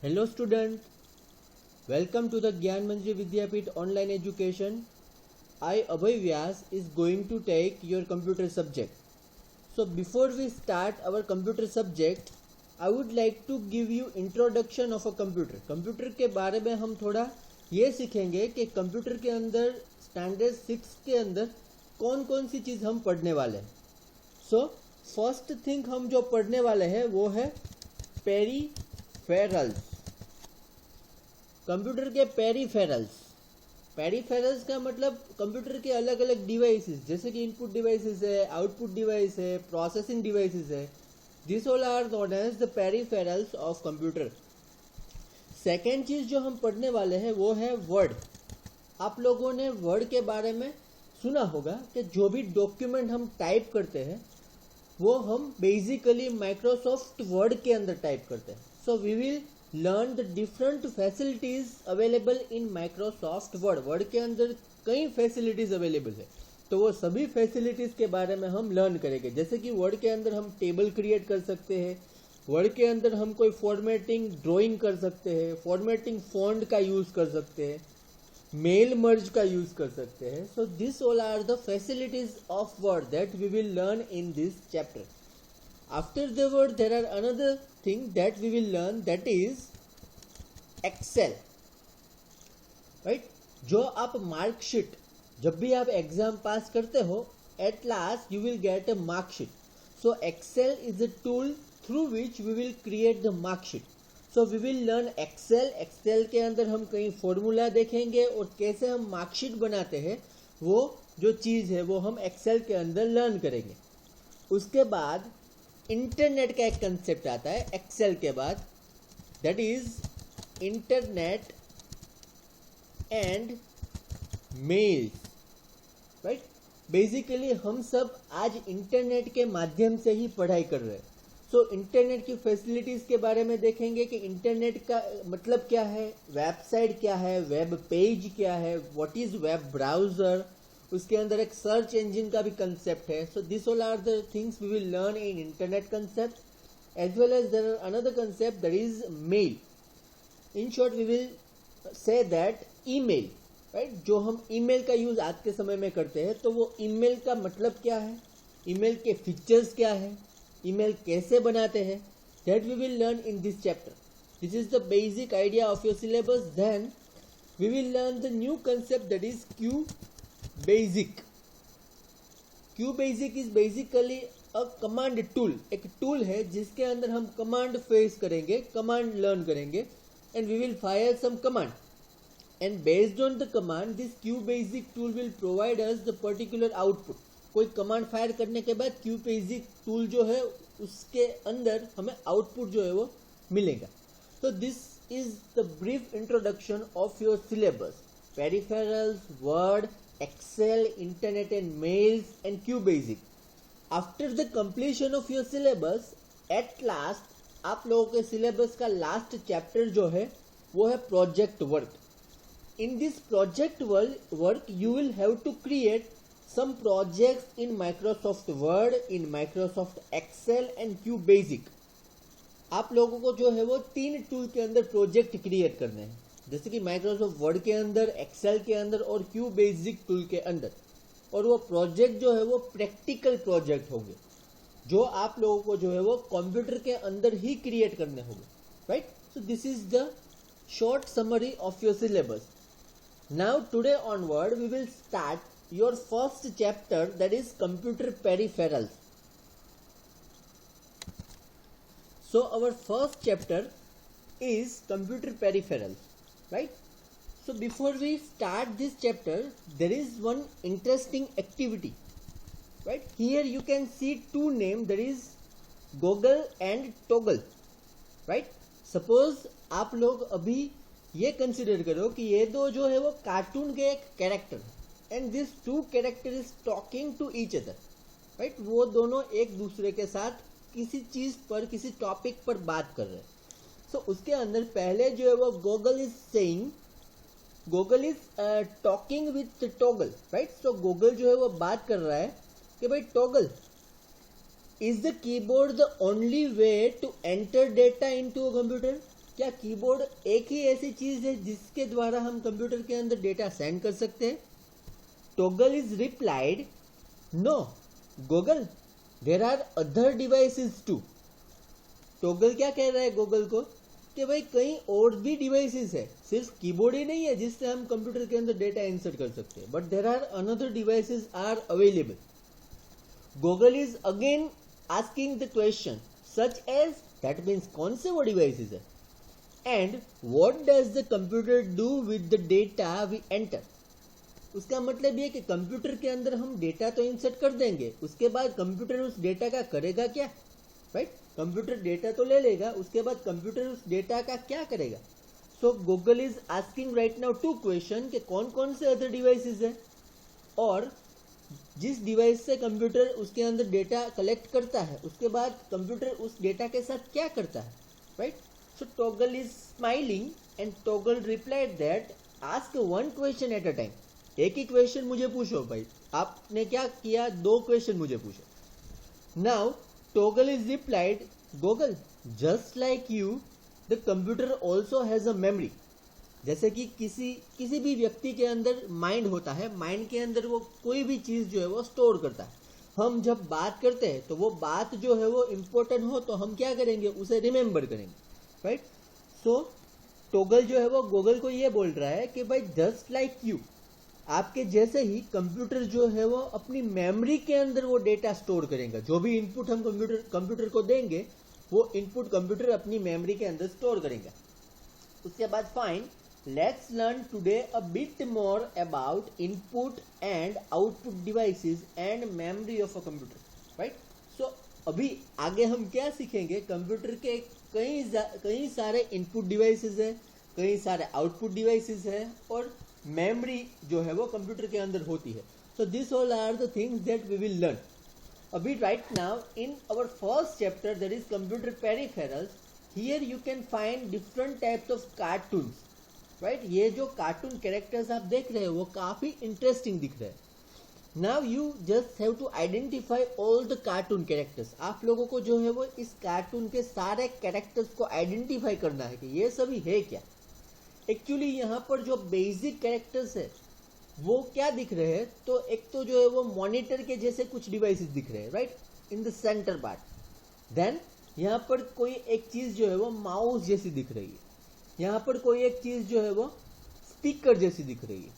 Hello student, welcome to the Gyan Manjri Vidyapeeth online education. I Abhay Vyas is going to take your computer subject. So before we start our computer subject, I would like to give you introduction of a computer. Computer के बारे में हम थोड़ा ये सीखेंगे कि computer के अंदर स्टैंडर्ड 6 के अंदर कौन कौन सी चीज़ हम पढ़ने वाले हैं. सो फर्स्ट थिंग हम जो पढ़ने वाले हैं वो है पेरीफेरल्स. कंप्यूटर के पेरीफेरल्स का मतलब कंप्यूटर के अलग अलग डिवाइसेस, जैसे कि इनपुट डिवाइसेस है, आउटपुट डिवाइस है, प्रोसेसिंग डिवाइसेस है. This all are known as the peripherals of computer. Second चीज जो हम पढ़ने वाले हैं वो है वर्ड. आप लोगों ने वर्ड के बारे में सुना होगा कि जो भी डॉक्यूमेंट हम टाइप करते हैं वो हम बेसिकली माइक्रोसॉफ्ट वर्ड के अंदर टाइप करते हैं. So we will learn the different facilities available in Microsoft Word. Word के अंदर कई फैसिलिटीज अवेलेबल है, तो वो सभी फैसिलिटीज के बारे में हम लर्न करेंगे. जैसे कि वर्ड के अंदर हम टेबल क्रिएट कर सकते हैं, वर्ड के अंदर हम कोई फॉर्मेटिंग ड्राइंग कर सकते हैं, फॉर्मेटिंग फॉन्ट का यूज कर सकते हैं, मेल मर्ज का यूज कर सकते हैं. So this all are the facilities of Word that we will learn in this chapter. After the word there are another thing that we will learn, that is Excel, right? जो आप marksheet, जब भी आप exam पास करते हो, at last you will get a mark sheet. So Excel is a tool through which we will create the mark sheet. So we will learn Excel. Excel के अंदर हम कई फॉर्मूला देखेंगे और कैसे हम मार्कशीट बनाते हैं, वो जो चीज़ है वो हम Excel के अंदर लर्न करेंगे. उसके बाद इंटरनेट का एक कंसेप्ट आता है एक्सेल के बाद, that is internet and mails, right? Basically हम सब आज इंटरनेट के माध्यम से ही पढ़ाई कर रहे हैं. सो इंटरनेट की फैसिलिटीज के बारे में देखेंगे कि इंटरनेट का मतलब क्या है, वेबसाइट क्या है, वेब पेज क्या है, व्हाट इज वेब ब्राउजर. उसके अंदर एक सर्च इंजन का भी कंसेप्ट है. So this all are the things we will learn in internet concept, as well as there are another concept that is mail. In short we will say that email, right? जो हम email का use आज के समय में करते हैं, तो वो ईमेल का मतलब क्या है, ईमेल के फीचर्स क्या है, ईमेल कैसे बनाते हैं, that we will learn in this chapter. This is the basic idea of your syllabus. Then we will learn the new concept that is QBasic. QBasic is basically a command tool. एक tool है जिसके अंदर हम command face करेंगे, command learn करेंगे, and we will fire some command. And based on the command, this QBasic tool will provide us the particular output. कोई command fire करने के बाद QBasic टूल जो है उसके अंदर हमें आउटपुट जो है वो मिलेगा. तो this is the brief introduction of your syllabus. Peripherals, word, Excel, Internet and Mails and QBasic. After the completion of your syllabus, at last आप लोगों के सिलेबस का लास्ट चैप्टर जो है वो है project work. In this project work you will have to create some projects in Microsoft Word, in Microsoft Excel and QBasic. आप लोगों को जो है वो 3 टूल के अंदर प्रोजेक्ट क्रिएट करने हैं, जैसे कि माइक्रोसॉफ्ट वर्ड के अंदर, एक्सेल के अंदर और QBasic टूल के अंदर. और वो प्रोजेक्ट जो है वो प्रैक्टिकल प्रोजेक्ट होंगे जो आप लोगों को जो है वो कंप्यूटर के अंदर ही क्रिएट करने होंगे, right? So this is the short summary of your syllabus. Now today onward we will start your first chapter, that is computer peripherals. So our first chapter is computer peripherals, right? So before we start this chapter, there is one interesting activity, right? Here you can see two names, that is Google and Toggle, right? Suppose आप लोग अभी ये consider करो कि ये दो जो है वो कार्टून के एक character, and this two character is talking to each other, right? वो दोनों एक दूसरे के साथ किसी चीज पर, किसी टॉपिक पर बात कर रहे हैं. तो उसके अंदर पहले जो है वो Google is saying, Google is talking with Toggle, right? So Google जो है वो बात कर रहा है कि भाई Toggle, is the keyboard the only way to enter data into a computer? क्या कीबोर्ड एक ही ऐसी चीज है जिसके द्वारा हम कंप्यूटर के अंदर डेटा सेंड कर सकते हैं? Toggle is replied, no Google, there are other devices too. Toggle क्या कह रहा है गूगल को कि भाई कई और भी डिवाइसेस है, सिर्फ कीबोर्ड ही नहीं है जिससे हम कंप्यूटर के अंदर डेटा इंसर्ट कर सकते हैं, but there are another devices are available. Google is again asking the question such as, that means कौन से वो डिवाइसेस है, and what does the computer do with the data we enter. उसका मतलब ये कि कंप्यूटर के अंदर हम डेटा तो इंसर्ट कर देंगे, उसके बाद कंप्यूटर उस डेटा का करेगा क्या, राइट? कंप्यूटर डेटा तो ले लेगा, उसके बाद कंप्यूटर उस डेटा का क्या करेगा? So Google is asking right now two question कि कौन कौन से अदर डिवाइसेस है, और जिस डिवाइस से कंप्यूटर उसके अंदर डेटा कलेक्ट करता है उसके बाद कंप्यूटर उस डेटा के साथ क्या करता है, right? So toggle is smiling and toggle replied that ask one question at a time. एक ही क्वेश्चन मुझे पूछो भाई, आपने क्या किया, दो क्वेश्चन मुझे पूछो। Now toggle is replied, Google just like you the computer also has a memory. जैसे कि किसी भी व्यक्ति के अंदर माइंड होता है, माइंड के अंदर वो कोई भी चीज जो है वो स्टोर करता है। हम जब बात करते हैं तो वो बात जो है वो इम्पोर्टेंट हो तो हम क्या करेंगे, उसे रिमेम्बर करेंगे, राइट? सो टॉगल जो है वो गूगल को ये बोल रहा है कि भाई जस्ट लाइक यू, आपके जैसे ही कंप्यूटर जो है वो अपनी मेमोरी के अंदर वो डेटा स्टोर करेगा। जो भी इनपुट हम कंप्यूटर को देंगे वो इनपुट कंप्यूटर अपनी मेमोरी के अंदर स्टोर करेगा। उसके बाद fine, let's learn today a bit more about input and output devices and memory of a computer, right? So अभी आगे हम क्या सीखेंगे, कंप्यूटर के कई सारे इनपुट डिवाइसेस है, कई सारे आउटपुट डिवाइसेस है, और मेमोरी जो है वो कंप्यूटर के अंदर होती है। So this all are the things that we will learn अभी right now in our first chapter, that is computer peripherals. Here you can find different types of cartoons, right? ये जो कार्टून कैरेक्टर्स आप देख रहे हो वो काफी interesting दिख रहे हैं। Now you just have to identify all the cartoon characters. आप लोगों को जो है वो इस कार्टून के सारे कैरेक्टर्स को आइडेंटिफाई करना है कि ये सभी है क्या। एक्चुअली यहाँ पर जो बेसिक कैरेक्टर्स है वो क्या दिख रहे हैं, तो एक तो जो है वो मॉनिटर के जैसे कुछ डिवाइसेस दिख रहे हैं, right, in the centre part. Then यहाँ पर कोई एक चीज जो है वो माउस जैसी दिख रही है, यहाँ पर कोई एक चीज जो है वो स्पीकर जैसी दिख रही है।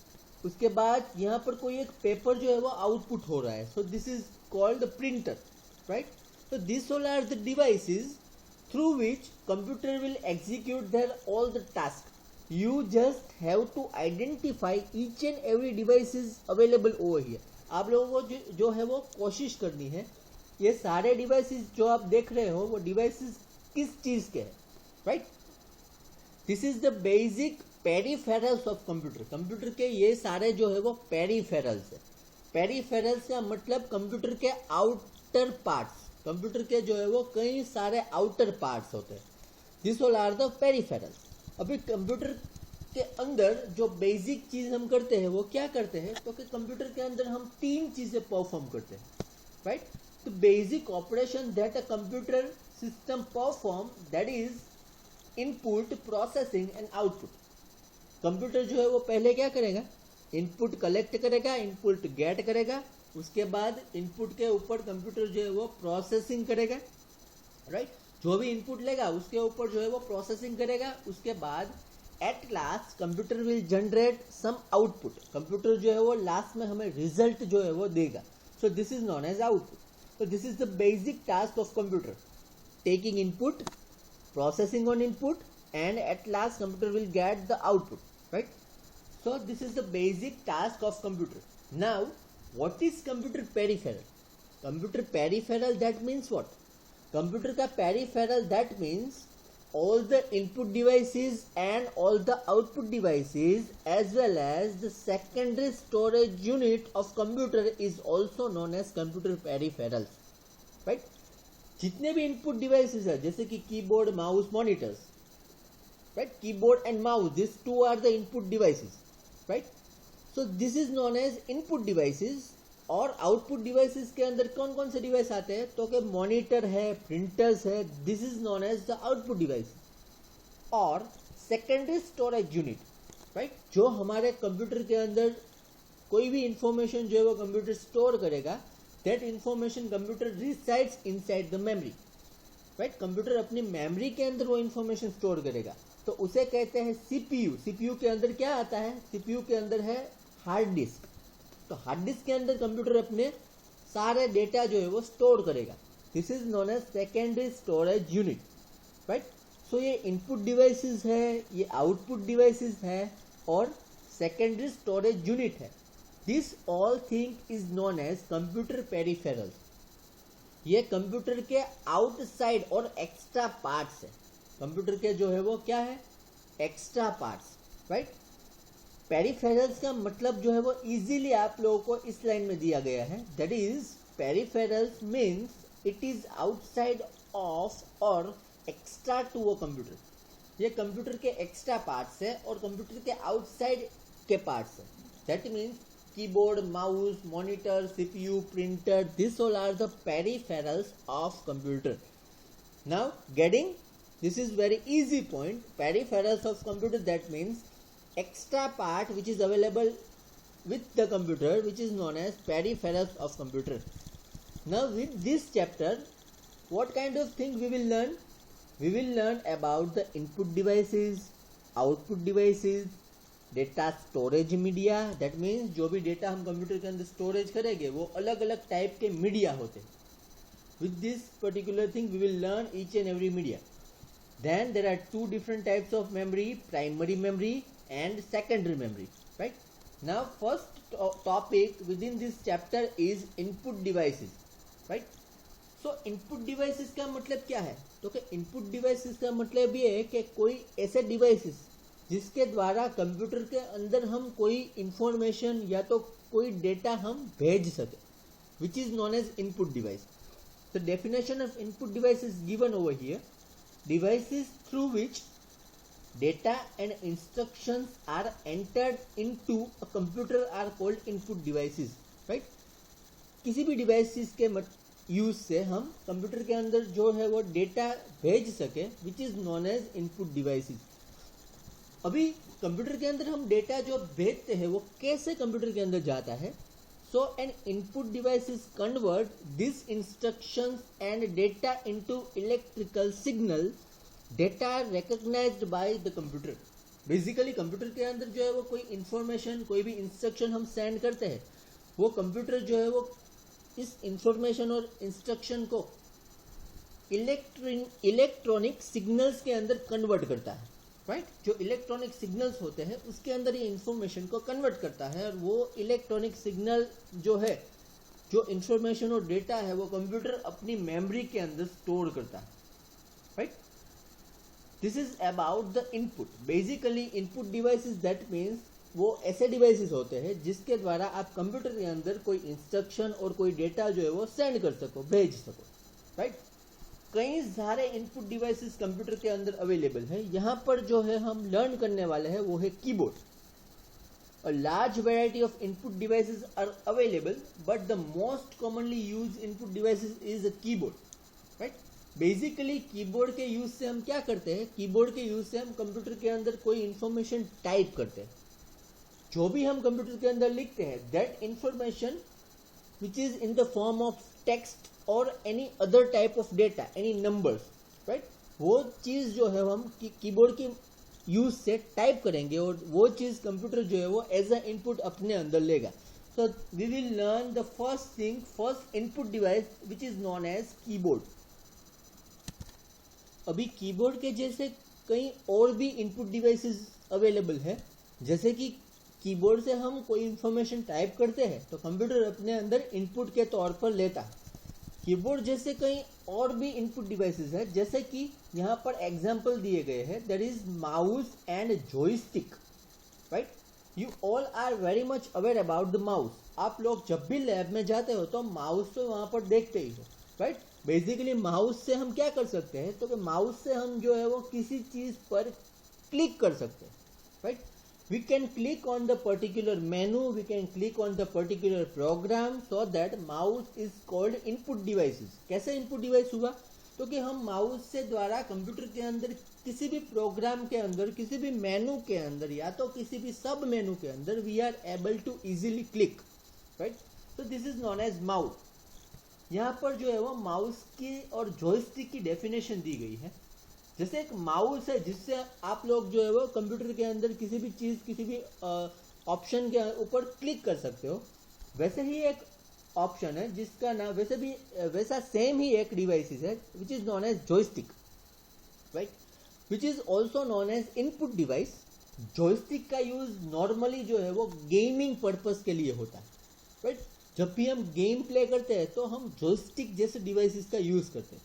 उसके बाद यहाँ पर कोई एक पेपर जो है वो आउटपुट हो रहा है, so this is called the printer, right? So these all are the devices through which computer will execute their all the tasks. You just have to identify each and every devices available over here. आप लोगों को जो है वो कोशिश करनी है ये सारे डिवाइसेस जो आप देख रहे हो वो डिवाइसेस किस चीज के हैं, right? This is the basic peripherals of computer. Computer के ये सारे जो है वो पेरिफेरल्स है। पेरिफेरल्स का मतलब कंप्यूटर के आउटर पार्ट्स। कंप्यूटर के जो है वो कई सारे आउटर पार्ट्स होते हैं। This all are the peripherals. अभी कंप्यूटर के अंदर जो बेसिक चीज हम करते हैं वो क्या करते हैं, तो कि कंप्यूटर के अंदर हम तीन चीजें परफॉर्म करते हैं, right? The basic operation that a computer system perform, that is input, processing and output. Computer जो है वो पहले क्या करेगा, इनपुट कलेक्ट करेगा, इनपुट गेट करेगा, उसके बाद इनपुट के ऊपर कंप्यूटर जो है वो प्रोसेसिंग करेगा, राइट? जो भी इनपुट लेगा उसके ऊपर जो है वो प्रोसेसिंग करेगा। उसके बाद at last computer will generate some output. Computer जो है वो लास्ट में हमें रिजल्ट जो है वो देगा। So this is known as output. So this is the basic task of computer, taking input, processing on input, and at last computer will get the output, right? So this is the basic task of computer. Now what is computer peripheral? Computer peripheral, that means what? Computer का peripheral, that means all the input devices and all the output devices as well as the secondary storage unit of computer is also known as computer peripherals, right? जितने भी input devices है जैसे कि keyboard, mouse, monitors, right? Keyboard and mouse, these two are the input devices, right? So this is known as input devices. और output devices के अंदर कौन कौन से डिवाइस आते हैं, तो कि मॉनिटर है, प्रिंटर्स है, this is known as the output device, और सेकेंडरी स्टोरेज यूनिट, राइट। जो हमारे कंप्यूटर के अंदर कोई भी इंफॉर्मेशन जो है वो कंप्यूटर स्टोर करेगा, that information computer resides inside the memory, right. Computer अपनी मेमोरी के अंदर वो इंफॉर्मेशन स्टोर करेगा, तो उसे कहते हैं सीपीयू। सीपीयू के अंदर क्या आता है? सीपीयू के अंदर है हार्ड डिस्क। तो हार्ड डिस्क के अंदर कंप्यूटर अपने सारे डेटा जो है वो स्टोर करेगा। This is known as secondary storage unit, right. So ये इनपुट डिवाइसेस है, ये आउटपुट डिवाइसेस है और सेकेंडरी स्टोरेज यूनिट है। This all thing is known as computer peripherals. ये कंप्यूटर के आउटसाइड और एक्स्ट्रा पार्ट्स है। कंप्यूटर के जो है वो क्या है? Extra parts, right. पेरिफेरल्स का मतलब जो है वो इजीली आप लोगों को इस लाइन में दिया गया है, that is peripherals means it is outside of और एक्स्ट्रा टू अ कंप्यूटर। ये कंप्यूटर के एक्स्ट्रा पार्ट्स है और कंप्यूटर के आउटसाइड के पार्ट्स है। That means keyboard, mouse, monitor, CPU, printer, this all are the peripherals of computer. Now getting this is very easy point. Peripherals of computer, that means extra part which is available with the computer, which is known as peripherals of computer. Now with this chapter, what kind of thing we will learn? We will learn about the input devices, output devices, data storage media. That means जो भी data हम computer के अंदर storage करेंगे वो अलग अलग type के मीडिया होते हैं. With this particular thing we will learn each and every media. Then there are two different types of memory, primary memory and secondary memory, right? Now first topic within this chapter is input devices, right? So input devices का मतलब क्या है? तो कि input devices का मतलब ये है कि कोई ऐसे devices जिसके द्वारा कंप्यूटर के अंदर हम कोई इंफॉर्मेशन या तो कोई डेटा हम भेज सके, which is known as input device. The definition of input device is given over here. Devices through which data and instructions are entered into a computer are called input devices, right? किसी भी devices के use से हम computer के अंदर जो है वो डेटा भेज सके, which is known as input devices. अभी कंप्यूटर के अंदर हम डेटा जो भेजते हैं वो कैसे कंप्यूटर के अंदर जाता है? So an input device is convert these instructions and data into electrical signal data recognized by the computer. Basically computer के अंदर जो है वो कोई इंफॉर्मेशन, कोई भी इंस्ट्रक्शन हम सेंड करते हैं, वो कंप्यूटर जो है वो इस इंफॉर्मेशन और इंस्ट्रक्शन को इलेक्ट्रॉनिक सिग्नल्स के अंदर कन्वर्ट करता है, राइट। जो इलेक्ट्रॉनिक सिग्नल्स होते हैं उसके अंदर ये इंफॉर्मेशन को कन्वर्ट करता है और वो इलेक्ट्रॉनिक सिग्नल जो है, जो इंफॉर्मेशन और डेटा है वो कंप्यूटर अपनी मेमोरी के अंदर स्टोर करता है, right. This is about the input. Basically input devices that means वो ऐसे डिवाइसेस होते हैं जिसके द्वारा आप कंप्यूटर के अंदर कोई इंस्ट्रक्शन और कोई डेटा जो है वो सेंड कर सको, भेज सको, राइट. कई सारे इनपुट डिवाइसेस कंप्यूटर के अंदर अवेलेबल है. यहाँ पर जो है हम लर्न करने वाले हैं वो है keyboard. A large variety of input devices are available, but the most commonly used input devices is a keyboard, right? Basically keyboard के यूज से हम क्या करते हैं, कीबोर्ड के यूज से हम कंप्यूटर के अंदर कोई इंफॉर्मेशन टाइप करते हैं. जो भी हम कंप्यूटर के अंदर लिखते हैं that information which is in the form of text or any other type of data, any numbers, right? वो चीज जो है हम कीबोर्ड की यूज से टाइप करेंगे और वो चीज कंप्यूटर जो है वो एज अ इनपुट अपने अंदर लेगा. So we will learn the first thing, first input device which is known as keyboard. अभी कीबोर्ड के जैसे कई और भी इनपुट डिवाइसेस अवेलेबल है. जैसे कि कीबोर्ड से हम कोई इंफॉर्मेशन टाइप करते हैं तो कंप्यूटर अपने अंदर इनपुट के तौर पर लेता है. कीबोर्ड जैसे कई और भी इनपुट डिवाइसेस है, जैसे कि यहाँ पर एग्जाम्पल दिए गए हैं. That is mouse and joystick, right. You all are very much aware about the mouse. आप लोग जब भी लैब में जाते हो तो माउस तो वहाँ पर देखते ही हो, राइट. बेसिकली माउस से हम क्या कर सकते हैं, तो कि माउस से हम जो है वो किसी चीज पर क्लिक कर सकते हैं, right. We can click on the particular menu, we can click on the particular program, so that mouse is called input devices. कैसे input device हुआ, तो कि हम माउस से द्वारा कंप्यूटर के अंदर किसी भी प्रोग्राम के अंदर, किसी भी मेनू के अंदर या तो किसी भी सब मेनू के अंदर we are able to easily click, right. तो this is known as mouse. यहाँ पर जो है वो माउस की और जॉयस्टिक की डेफिनेशन दी गई है। जैसे एक माउस है जिससे आप लोग जो है वो कंप्यूटर के अंदर किसी भी चीज़, किसी भी ऑप्शन के ऊपर क्लिक कर सकते हो, वैसे ही एक ऑप्शन है जिसका नाम वैसा सेम ही एक डिवाइस है which is known as joystick, right, which is also known as input device. Joystick का यूज नॉर्मली जो है वो गेमिंग पर्पस के लिए होता है, राइट। जब भी हम गेम प्ले करते हैं तो हम जॉयस्टिक जैसे डिवाइसेस का यूज करते हैं,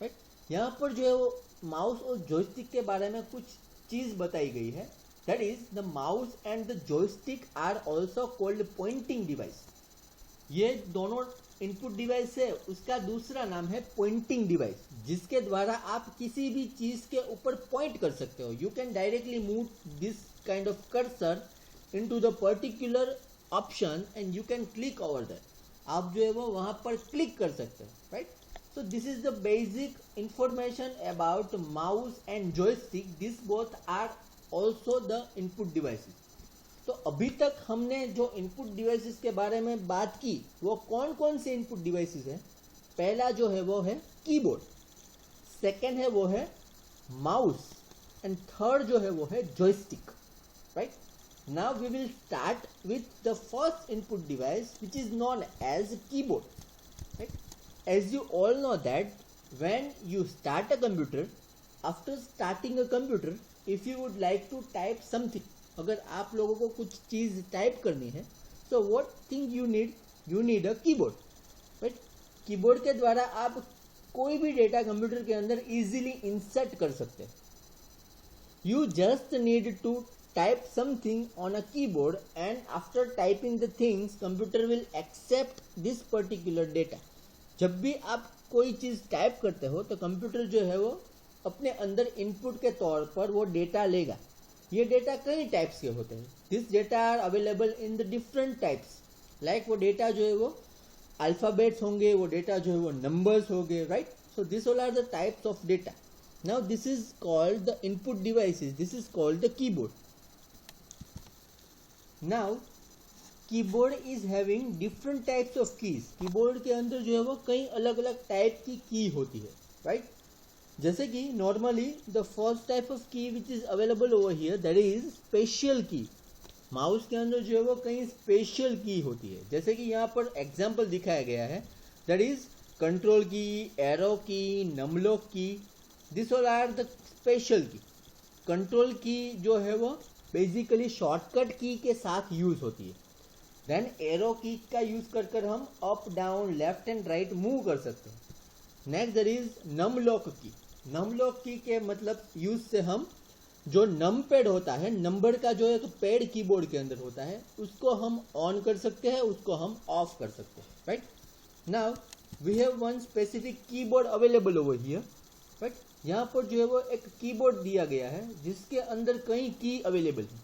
राइट। यहाँ पर जो है वो माउस और जॉयस्टिक के बारे में कुछ चीज बताई गई है। That is the mouse and the joystick are also called pointing device. ये दोनों इनपुट डिवाइस है, उसका दूसरा नाम है पॉइंटिंग डिवाइस, जिसके द्वारा आप किसी भी चीज के ऊपर पॉइंट कर सकते हो। You can directly move this kind of cursor into the particular option and you can click over that. आप जो है वो वहां पर क्लिक कर सकते हो, right. So this is the basic information about mouse and joystick. These both are also the input devices. तो अभी तक हमने जो इनपुट डिवाइसेस के बारे में बात की वो कौन कौन से इनपुट डिवाइसेस हैं? पहला जो है वो है कीबोर्ड, सेकंड है वो है माउस एंड थर्ड जो है वो है joystick, right. Now we will start with the first input device which is known as keyboard, right. As you all know that when you start a computer, after starting a computer, if you would like to type something, अगर आप लोगों को कुछ चीज़ type करनी है, so what thing you need a keyboard, right? Keyboard के द्वारा आप कोई भी डेटा कंप्यूटर के अंदर इजीली इंसर्ट कर सकते हैं। You just need to type something on a keyboard and after typing the things, computer will accept this particular data. जब भी आप कोई चीज़ टाइप करते हो तो कंप्यूटर जो है वो अपने अंदर इनपुट के तौर पर वो डेटा लेगा। ये डेटा कई टाइप्स के होते हैं। This data are available in the different types, like वो डेटा जो है वो अल्फ़ाबेट्स होंगे, वो डेटा जो है वो नंबर्स होंगे, right. So this all are the types of data. Now this is called the input devices, this is called the keyboard. Now keyboard is having different types of keys. Keyboard के अंदर जो है वो कई अलग अलग type की की होती है, राइट। जैसे कि normally the first type of key which is available over here, that is special key. Mouse के अंदर जो है वो कई स्पेशल की होती है, जैसे कि यहाँ पर एग्जाम्पल दिखाया गया है, that is control key, arrow key, num lock key. This all are the special key. Control key जो है वो बेसिकली शॉर्टकट की के साथ यूज होती है। देन एरो की का यूज कर हम up down left and right move कर सकते हैं। नेक्स्ट देयर इज नमलॉक की। नमलॉक की के मतलब यूज से हम जो नम पैड होता है, नंबर का जो एक पैड कीबोर्ड के अंदर होता है, उसको हम ऑन कर सकते हैं, उसको हम ऑफ कर सकते हैं, right. Now we have one specific keyboard available over here, right. यहाँ पर जो है वो एक कीबोर्ड दिया गया है जिसके अंदर कई की अवेलेबल है।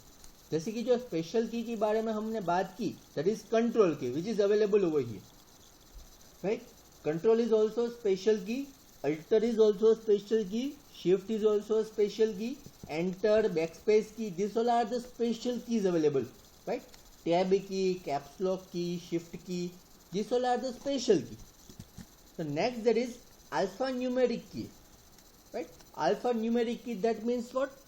जैसे कि जो स्पेशल की बारे में हमने बात की, that is control key which is available over here, right. Control is also special key, alter is also special key, shift is also special key, enter, backspace key, this all are the special keys available, right. Tab key, caps lock key, shift key, this all are the special key. तो next that is alpha numeric key, right. Alpha numeric key that means what?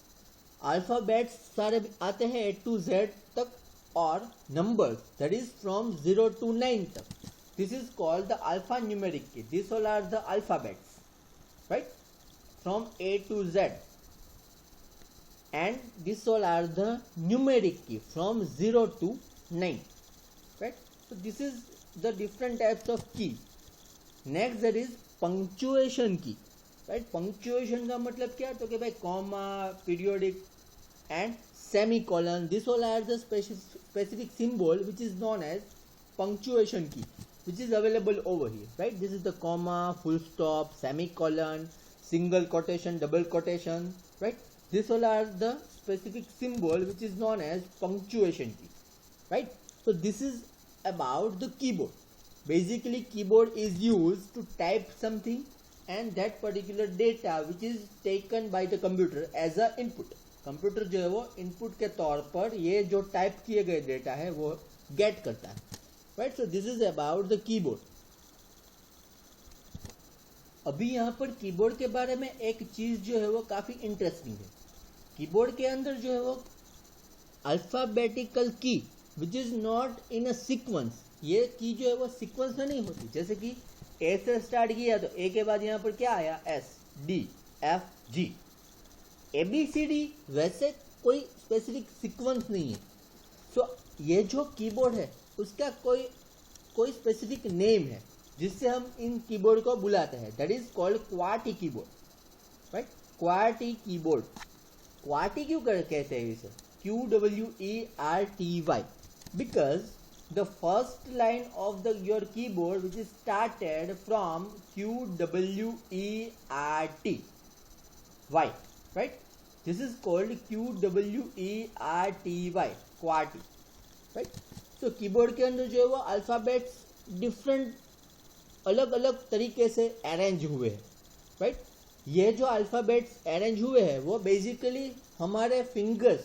Alphabets सारे आते हैं A to Z तक और numbers that is from 0 to 9 तक। This is called the alpha numeric key. This all are the alphabets, right, from A to Z and this all are the numeric key from 0 to 9, right. So this is the different types of key. Next there is punctuation key, right. Punctuation का मतलब क्या? तो कि भाई comma, periodic and semicolon, this all are the specific symbol which is known as punctuation key, which is available over here, right. This is the comma, full stop, semicolon, single quotation, double quotation, right. This all are the specific symbol which is known as punctuation key, right. So this is about the keyboard. Basically keyboard is used to type something and that particular data which is taken by the computer as a input. Computer जो है वो input के तौर पर ये जो type किए गए डेटा है वो गेट करता है, right. So this is about the keyboard. अभी यहाँ पर कीबोर्ड के बारे में एक चीज जो है वो काफी इंटरेस्टिंग है. कीबोर्ड के अंदर जो है वो अल्फाबेटिकल की which is not in a sequence, ये की जो है वो सीक्वेंस में नहीं होती. जैसे कि ए से स्टार्ट किया तो ए के बाद यहाँ पर क्या आया, S, D, F, G, A B C D, वैसे कोई स्पेसिफिक सीक्वेंस नहीं है. सो ये जो कीबोर्ड है उसका कोई स्पेसिफिक नेम है जिससे हम इन कीबोर्ड को बुलाते हैं. That is called Corti keyboard, right. Corti keyboard. Corti क्यों कहते हैं इसे, QWERTY, because the first line of your keyboard which is started from QWERTY, right. This is called QWERTY, QWERTY, right. So keyboard के अंदर जो है वो alphabets different अलग अलग तरीके से अरेंज हुए हैं, राइट. ये जो अल्फाबेट्स अरेंज हुए हैं वो बेसिकली हमारे फिंगर्स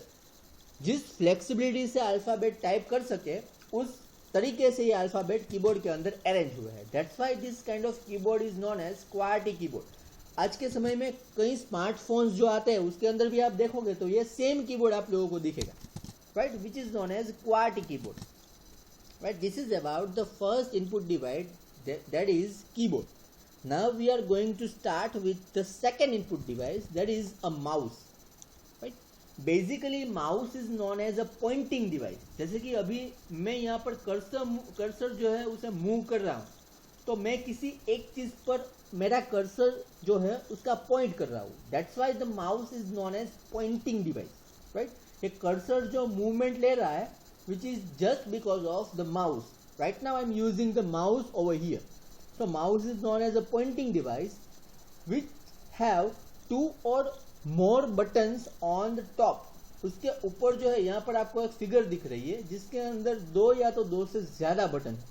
जिस फ्लेक्सिबिलिटी से अल्फाबेट टाइप कर सके उस तरीके से ये अल्फाबेट कीबोर्ड के अंदर अरेंज हुए हैं. That's why this kind of keyboard is known as QWERTY keyboard. आज के समय में कई स्मार्टफोन्स जो आते हैं उसके अंदर भी आप देखोगे तो ये सेम कीबोर्ड आप लोगों को दिखेगा, right, which is known as QWERTY keyboard, right. This is about the first input device, that is keyboard. Now we are going to start with the second input device, that is a mouse, right. Basically mouse is known as a pointing device. जैसे कि अभी मैं यहाँ पर cursor जो है उसे move कर रहा हूँ तो मैं किसी एक चीज पर मेरा कर्सर जो है उसका पॉइंट कर रहा हूँ. That's why the mouse is known as pointing device, right. ये कर्सर जो मूवमेंट ले रहा है which is just because of the mouse. Right now I am using the mouse over here. So mouse is known as a pointing device which have 2 or more buttons on the top. उसके ऊपर जो है यहाँ पर आपको एक figure दिख रही है जिसके अंदर 2 या तो 2 से ज्यादा बटन है,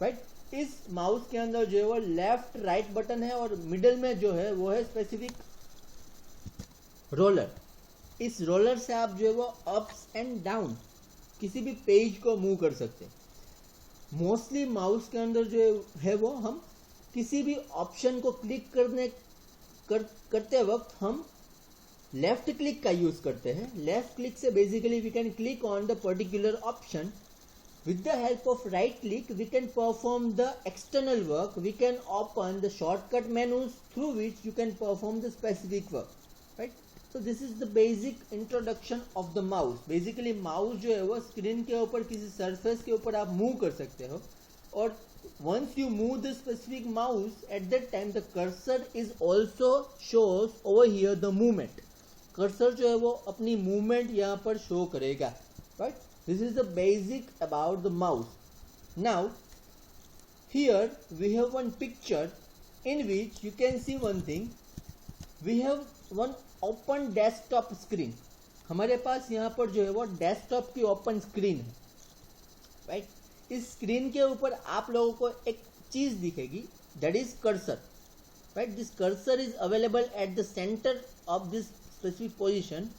राइट. इस माउस के अंदर जो है वो लेफ्ट राइट बटन है और मिडल में जो है वो है स्पेसिफिक रोलर. इस रोलर से आप जो है वो अप्स एंड डाउन किसी भी पेज को मूव कर सकते हैं. मोस्टली माउस के अंदर जो है वो हम किसी भी ऑप्शन को क्लिक करते वक्त हम लेफ्ट क्लिक का यूज करते हैं. लेफ्ट क्लिक से basically we can click on the particular option. With the help of right click we can perform the external work. We can open the shortcut menus through which you can perform the specific work, right. So this is the basic introduction of the mouse. Basically mouse जो है वो screen के ऊपर किसी surface के ऊपर आप move कर सकते हो और once you move the specific mouse at that time the cursor is also shows over here the movement. cursor जो है वो अपनी movement यहाँ पर show करेगा, right. This is the basic about the mouse. Now here we have one picture in which you can see one thing. We have one open desktop screen. हमारे पास यहाँ पर जो है वो डेस्कटॉप की ओपन स्क्रीन है, राइट. इस स्क्रीन के ऊपर आप लोगों को एक चीज दिखेगी, that is cursor, right. This cursor is available at the centre of this specific position.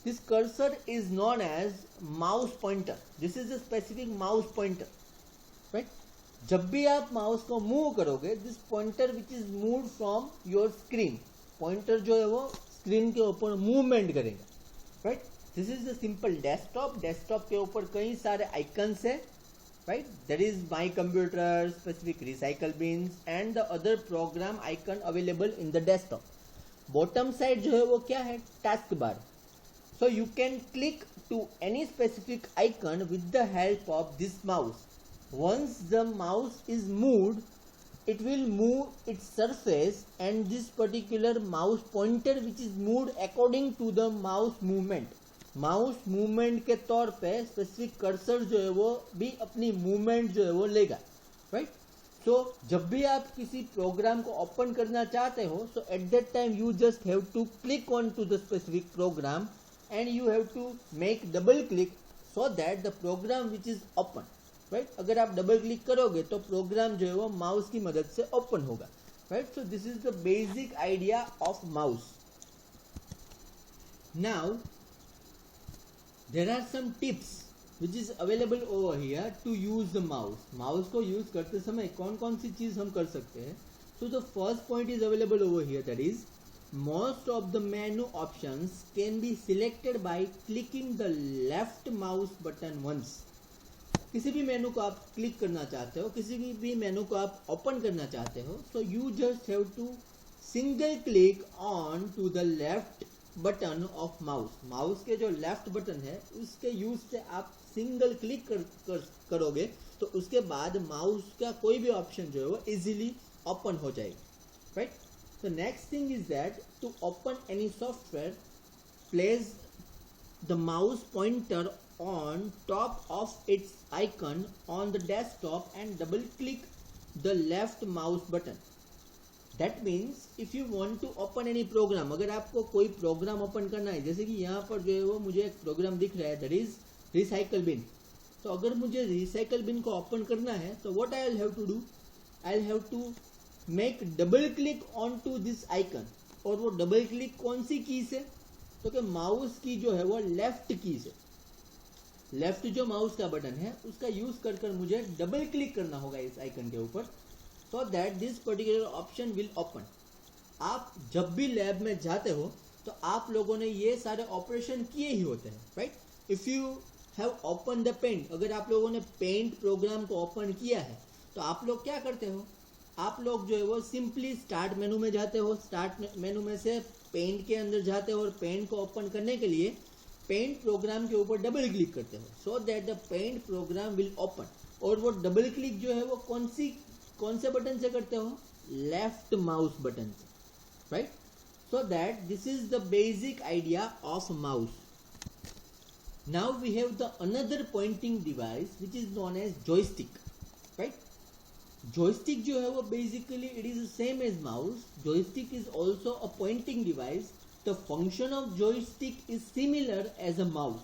This cursor is known as mouse pointer. This is a specific mouse pointer, right. जब भी आप माउस को मूव करोगे this pointer which is move from your screen, pointer जो है वो screen के ऊपर मूवमेंट करेगा, right. This is the simple desktop. Desktop के ऊपर कई सारे आइकन्स है, right. That is my computer, specific recycle bins and the other program icon available in the desktop. Bottom side जो है वो क्या है, task bar. So you can click to any specific icon with the help of this mouse. Once the mouse is moved it will move its surface and this particular mouse pointer which is moved according to the mouse movement. Mouse movement के तौर पे specific cursor जो है वो भी अपनी movement जो है वो लेगा, राइट. सो जब भी आप किसी प्रोग्राम को ओपन करना चाहते हो so at that time you just have to click on to the specific program and you have to make double click so that the program which is open, right. अगर आप double click करोगे तो programme जो है वो mouse की मदद से ओपन होगा. right? So this is the basic idea of mouse. Now there are some tips which is available over here to use the mouse. Mouse को use करते समय कौन कौन सी चीज हम कर सकते हैं? So the first point is available over here, that is most of the menu options can be selected by clicking the left mouse button once. किसी भी मेनू को आप क्लिक करना चाहते हो, किसी भी मेनू को आप ओपन करना चाहते हो, so you just have to single click on to the left button of mouse. Mouse के जो लेफ्ट बटन है उसके यूज से आप सिंगल क्लिक करोगे तो उसके बाद माउस का कोई भी ऑप्शन जो है वो इजीली ओपन हो जाएगा, right? The next thing is that to open any software, place the mouse pointer on top of its icon on the desktop and double click the left mouse button. That means if you want to open any program, अगर आपको कोई programme open करना है, जैसे कि यहाँ पर जो है वो मुझे एक प्रोग्राम दिख रहा है, दैट इज रिसाइकल बिन. तो अगर मुझे रिसाइकल बिन को ओपन करना है तो what I will have to do, I will have to make double click on to this icon. और वो डबल क्लिक कौन सी की से, तो कि माउस की जो है वो लेफ्ट की से, लेफ्ट जो माउस का बटन है उसका यूज कर मुझे डबल क्लिक करना होगा इस आइकन के ऊपर, so that this particular option will open. आप जब भी लैब में जाते हो तो आप लोगों ने ये सारे ऑपरेशन किए ही होते हैं, right? If you have open the paint, अगर आप लोगों ने पेंट प्रोग्राम को ओपन किया है तो आप लोग क्या करते हो, आप लोग जो है वो सिंपली स्टार्ट मेनू में जाते हो, स्टार्ट मेनू में से पेंट के अंदर जाते हो और पेंट को ओपन करने के लिए पेंट प्रोग्राम के ऊपर डबल क्लिक करते हो, so that the paint program will open. और वो डबल क्लिक जो है वो कौन से बटन से करते हो, लेफ्ट माउस बटन से, right? So that this is the basic idea of mouse. Now we have the another pointing device which is known as joystick, right? Joystick जो है वो basically it is same as mouse. Joystick is also a pointing device. The function of joystick is similar as a mouse.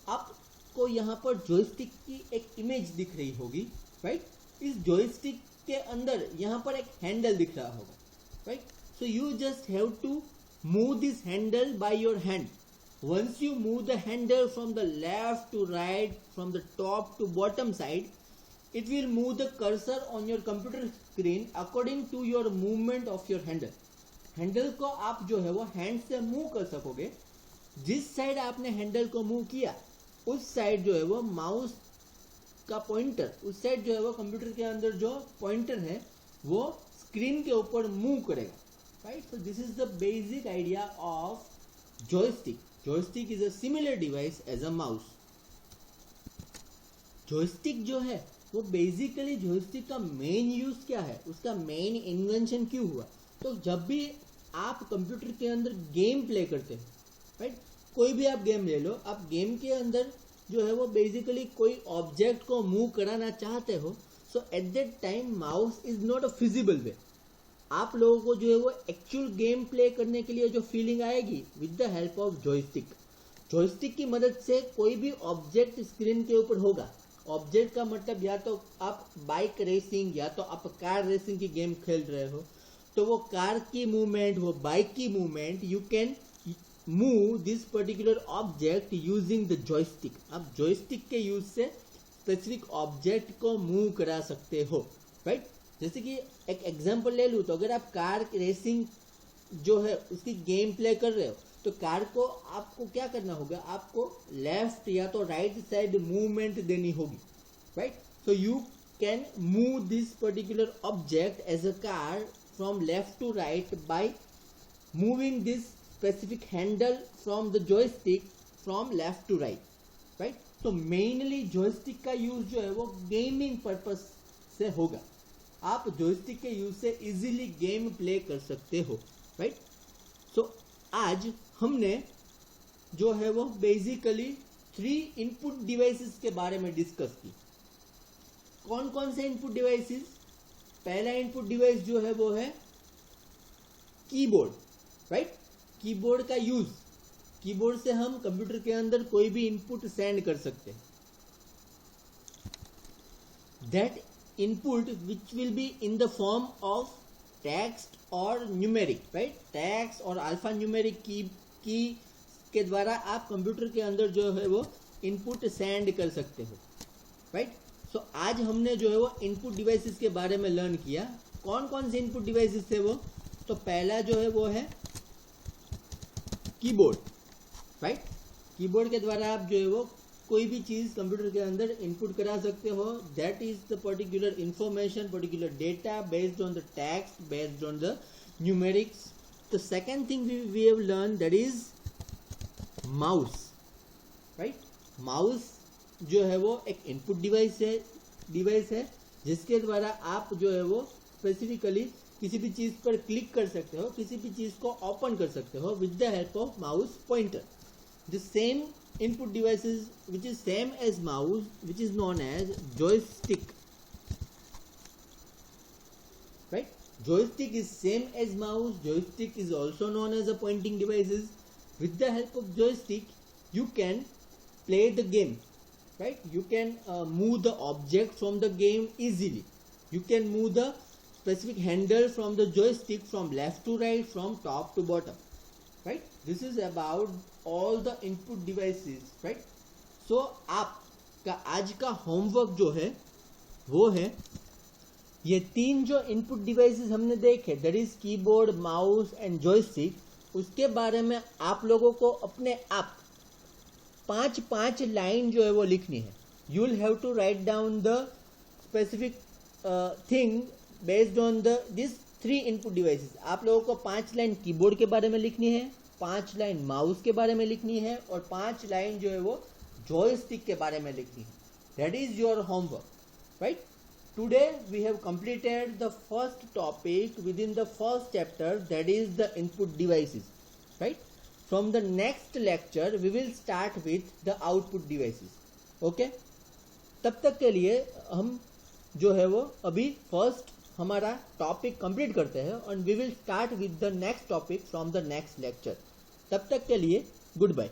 आपको यहाँ पर joystick की एक image दिख रही होगी, राइट? इस जॉयस्टिक के अंदर यहाँ पर एक हैंडल दिख रहा होगा, right? So you just have to move this handle by your hand. Once you move the handle from the left to right, from the top to bottom side, it will move the cursor on your computer screen according to your movement of your handle. Handle को आप जो है वो hand से move कर सकोगे. जिस side आपने हैंडल को मूव किया उस साइड जो है वो माउस का पॉइंटर, उस साइड जो है वो कंप्यूटर के अंदर जो पॉइंटर है वो स्क्रीन के ऊपर मूव करेगा, right? So this is the basic idea of joystick. Joystick is a similar device as a mouse. Joystick जो है वो बेसिकली जॉयस्टिक का मेन यूज क्या है, उसका मेन इन्वेंशन क्यों हुआ? तो जब भी आप कंप्यूटर के अंदर गेम प्ले करते हो, राइट? कोई भी आप गेम ले लो, आप गेम के अंदर जो है वो बेसिकली कोई ऑब्जेक्ट को मूव कराना चाहते हो, so at that time mouse is not a feasible way. आप लोगों को जो है वो एक्चुअल गेम प्ले करने के लिए जो फीलिंग आएगी with the help of joystick. Joystick की मदद से कोई भी ऑब्जेक्ट स्क्रीन के ऊपर होगा. ऑब्जेक्ट का मतलब या तो आप बाइक रेसिंग या तो आप कार रेसिंग की गेम खेल रहे हो, तो वो कार की मूवमेंट, वो बाइक की movement, you can move this particular object using the joystick. आप जॉयस्टिक के यूज से स्पेसिफिक ऑब्जेक्ट को मूव करा सकते हो, राइट? जैसे कि एक एग्जांपल ले लूँ तो अगर आप कार रेसिंग जो है उसकी गेम प्ले कर रहे हो तो कार को आपको क्या करना होगा, आपको लेफ्ट या तो राइट साइड मूवमेंट देनी होगी, right? So you can move this particular object as a car from left to right by moving this specific handle from the joystick from left to right, right? तो mainly joystick का use जो है वो gaming purpose से होगा. आप joystick के use से इजीली गेम प्ले कर सकते हो, राइट? सो आज हमने जो है वो बेसिकली 3 इनपुट डिवाइसेस के बारे में डिस्कस की. कौन कौन से इनपुट डिवाइसेस? पहला इनपुट डिवाइस जो है वो है कीबोर्ड, राइट? कीबोर्ड का यूज, कीबोर्ड से हम कंप्यूटर के अंदर कोई भी इनपुट सेंड कर सकते हैं. That input which will be in the form of text और न्यूमेरिक, राइट, टेक्स्ट और अल्फा न्यूमेरिक की के द्वारा आप कंप्यूटर के अंदर जो है वो इनपुट सेंड कर सकते हो, राइट। सो आज हमने जो है वो इनपुट डिवाइसेस के बारे में लर्न किया। कौन कौन से इनपुट डिवाइसेस थे वो? तो पहला जो है वो है कीबोर्ड, राइट। कीबोर्ड के द्वारा आप जो है वो कोई भी चीज़ कंप्यूटर के अंदर इनपुट करा सकते हो। That is the particular information, particular data based on the text, based on the numerics. The second thing we have learn that is mouse, right. Mouse जो है वो एक इनपुट डिवाइस है जिसके द्वारा आप जो है वो स्पेसिफिकली किसी भी चीज़ पर क्लिक कर सकते हो, किसी भी चीज़ को ओपन कर सकते हो with the help of mouse pointer. The same input devices which is same as mouse, which is known as joystick, right? Joystick is same as mouse. Joystick is also known as a pointing devices. With the help of joystick you can play the game, right? You can move the object from the game easily. You can move the specific handle from the joystick from left to right, from top to bottom, right? This is about all the input devices, right? So आपका आज का homework जो है वो है ये तीन जो इनपुट डिवाइसेस हमने देखे, that is keyboard, mouse and joystick, उसके बारे में आप लोगों को अपने आप 5 लाइन जो है वो लिखनी है। You will have to write down the specific thing based on the this 3 input devices. आप लोगों को 5 लाइन कीबोर्ड के बारे में लिखनी है, 5 लाइन माउस के बारे में लिखनी है और 5 लाइन जो है वो जॉयस्टिक के बारे में लिखनी है। That is your homework, right. Today we have completed the first topic within the first chapter, that is the input devices, right. From the next lecture we will start with the output devices, okay. तब तक के लिए हम जो है वो अभी first हमारा टॉपिक कंप्लीट करते हैं और we will start with the next topic from the next lecture. तब तक के लिए गुड बाय।